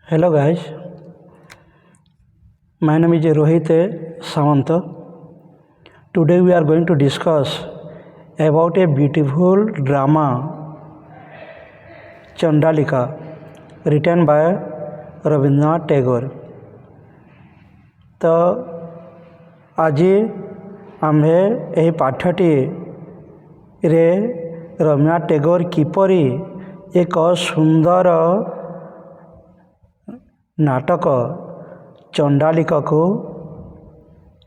Hello guys, my name is Rohit Samanta. Today we are going to discuss about a beautiful drama Chandalika written by Rabindranath Tagore. तो आज आम्भे यही पाठटी रे रवीन्द्रनाथ टैगोर किपरि एक सुंदर नाटक चंडालिका को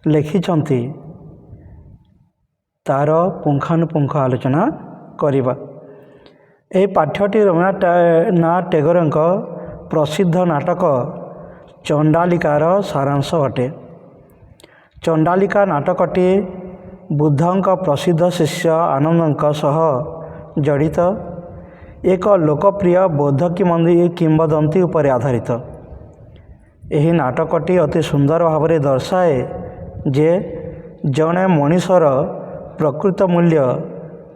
लिखिछंती तार पुंखानुपुंख आलोचना करिबा। एही पाठ्यटी रवीन्द्रनाथ टैगोर प्रसिद्ध नाटक चंडालिकार सारांश अटे। चंडालिका नाटकटी बुद्धंक प्रसिद्ध शिष्य आनंदंक सह जड़ित एक लोकप्रिय बौद्ध किंवदंती उपरे आधारित। यही नाटकटी अति सुंदर भाव में दर्शाए जे जड़े मनीषर प्रकृत मूल्य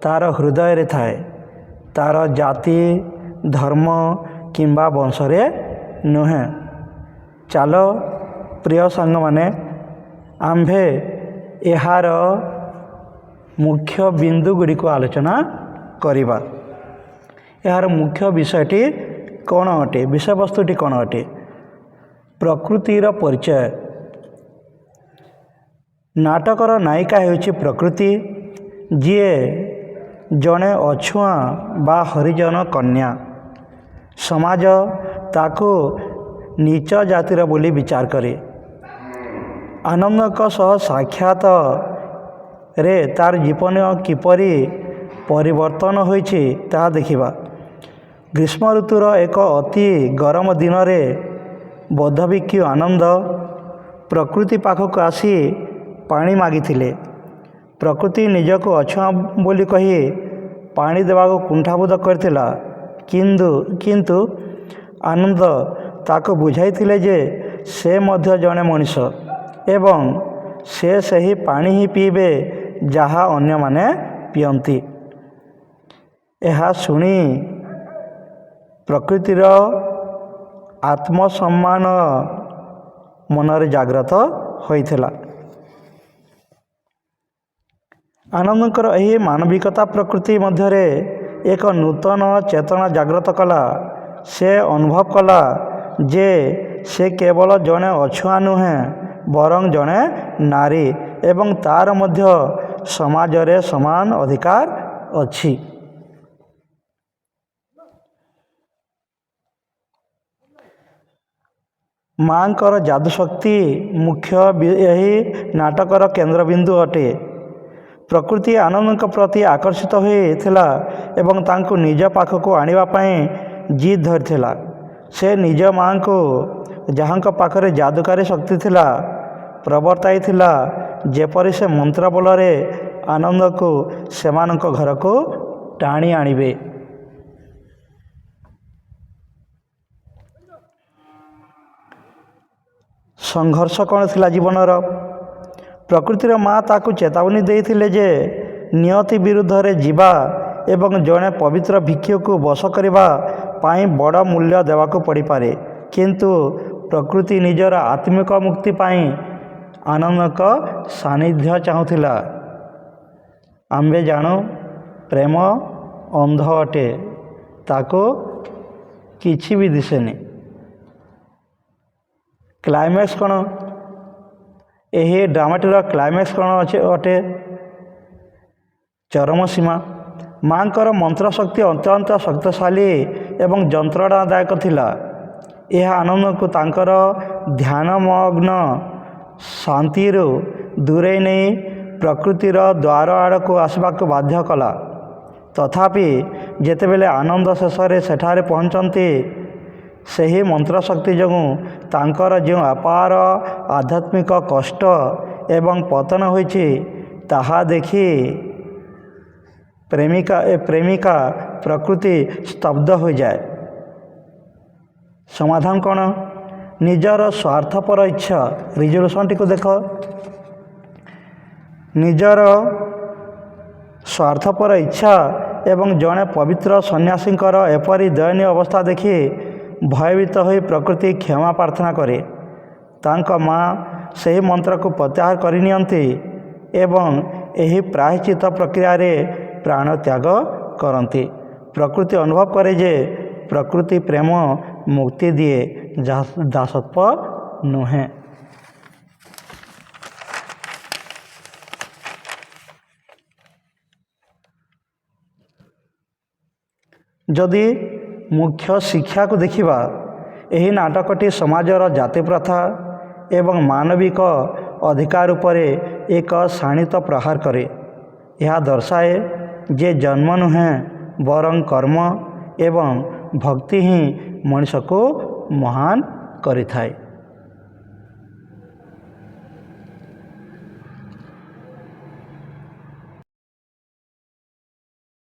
तार हृदय रे थाए, तार जाति धर्म किंबा वंशरे नुहे। चलो प्रिय सांग माने आम्भे यार मुख्य बिंदु गुड़ी को आलोचना करिबा। यार मुख्य विषयटी कौन अटे, विषय वस्तुटी कौन अटे? प्रकृतिर परिचय। नाटकर नायिका हेउछि प्रकृति, जीए जड़े अछुआ बा हरिजन कन्या। समाज ताकू नीच जातिर बोली विचार करे। आनंदक सह साक्षात रे तार जीवन किपरि परिवर्तन होइछि ता देखिबा। ग्रीष्म ऋतुर एक अति गरम दिन रे बौद्धभिक्षु आनंद प्रकृति पाखक आसी पानी मागिथिले। प्रकृति निजको अछुआ बोली कही पानी देवाको कुंठाबोध करथिला, किंतु आनंद ताको बुझाइथिले जे से मध्य जने मनीष एवं से सही पानी ही पीबे जहा अन्य माने पियंती। यह सुनी प्रकृतिर आत्मसम्मान मनरे जाग्रत होइथिला। आनंदकर यही मानविकता प्रकृति मध्यरे एक नूतन चेतना जाग्रत कला। से अनुभव कला जे से केवल जड़े अछुआ नुहे बरं जड़े नारी एवं तार मध्य समाजरे समान अधिकार अछि। मांकर जादुशक्ति मुख्य यही नाटकर केन्द्रबिंदु अटे। प्रकृति आनंद प्रति आकर्षित होइथिला एवं तांको निज पाखक आनिबा पई जिद धरिथिला। से निज मां को जहांक पाखरे जादुकारी शक्ति थिला प्रवर्ताई थिला, जेपरि से मंत्र बलरे आनंद को सेमानक घर को टाणी आनिबे। संघर्ष कौन थिला जीवनर? प्रकृतिर माँ ताकू चेतावनी देइथिले जे नियति विरुद्ध रे जीवा एवं जड़े पवित्र भिक्षु को बश करबा पाई बड़ मूल्य देवाको पड़ी पारे, किंतु प्रकृति निजर आत्मिक मुक्ति पाई आनंदक सानिध्य चाहूथिला। आम्बे जानो प्रेम अंध अटे, ताको किछि भी दिसेनी। क्लाइमैक्स कौन? यही ड्रामाटीर क्लाइमैक्स कौन अटे? चरम सीमा। मांकर मंत्र शक्ति अत्यंत शक्तिशाली एवं जंत्रणादायक थिला। यह आनंद को तांकर ध्यानमग्न शांतिरु दूरे नहीं प्रकृतिर द्वार आड़ को आसवाक बाध्य कला। तथापि जेतेबेले आनंद शेषे सेठारे पहुँचती सही मंत्र शक्ति जो तांकर जो अपार आध्यात्मिक कष्ट एवं पतन होइछि ताहा देखि प्रेमिका प्रकृति स्तब्ध हो जाए। समाधान कौन? निजर स्वार्थपर इच्छा। रिजोल्यूशन टी को देख, निजर स्वार्थपर इच्छा एवं जड़े पवित्र सन्यासींकर एपरी दयनीय अवस्था देखि ଭୟଭୀତ ହୋଇ ପ୍ରକୃତି କ୍ଷମା ପ୍ରାର୍ଥନା କରେ। ତାଙ୍କ ମା' ସେହି ମନ୍ତ୍ରକୁ ପ୍ରତ୍ୟାହାର କରିନିଅନ୍ତି ଏବଂ ଏହି ପ୍ରାୟଶ୍ଚିତ ପ୍ରକ୍ରିୟାରେ ପ୍ରାଣତ୍ୟାଗ କରନ୍ତି। ପ୍ରକୃତି ଅନୁଭବ କରେ ଯେ ପ୍ରକୃତି ପ୍ରେମ ମୁକ୍ତି ଦିଏ, ଯାହା ଦାସତ୍ୱ ନୁହେଁ। ଯଦି ମୁଖ୍ୟ ଶିକ୍ଷାକୁ ଦେଖିବା, ଏହି ନାଟକଟି ସମାଜର ଜାତିପ୍ରଥା ଏବଂ ମାନବିକ ଅଧିକାର ଉପରେ ଏକ ଶାଣିତ ପ୍ରହାର କରେ। ଏହା ଦର୍ଶାଏ ଯେ ଜନ୍ମ ନୁହେଁ ବରଂ କର୍ମ ଏବଂ ଭକ୍ତି ହିଁ ମଣିଷକୁ ମହାନ କରିଥାଏ।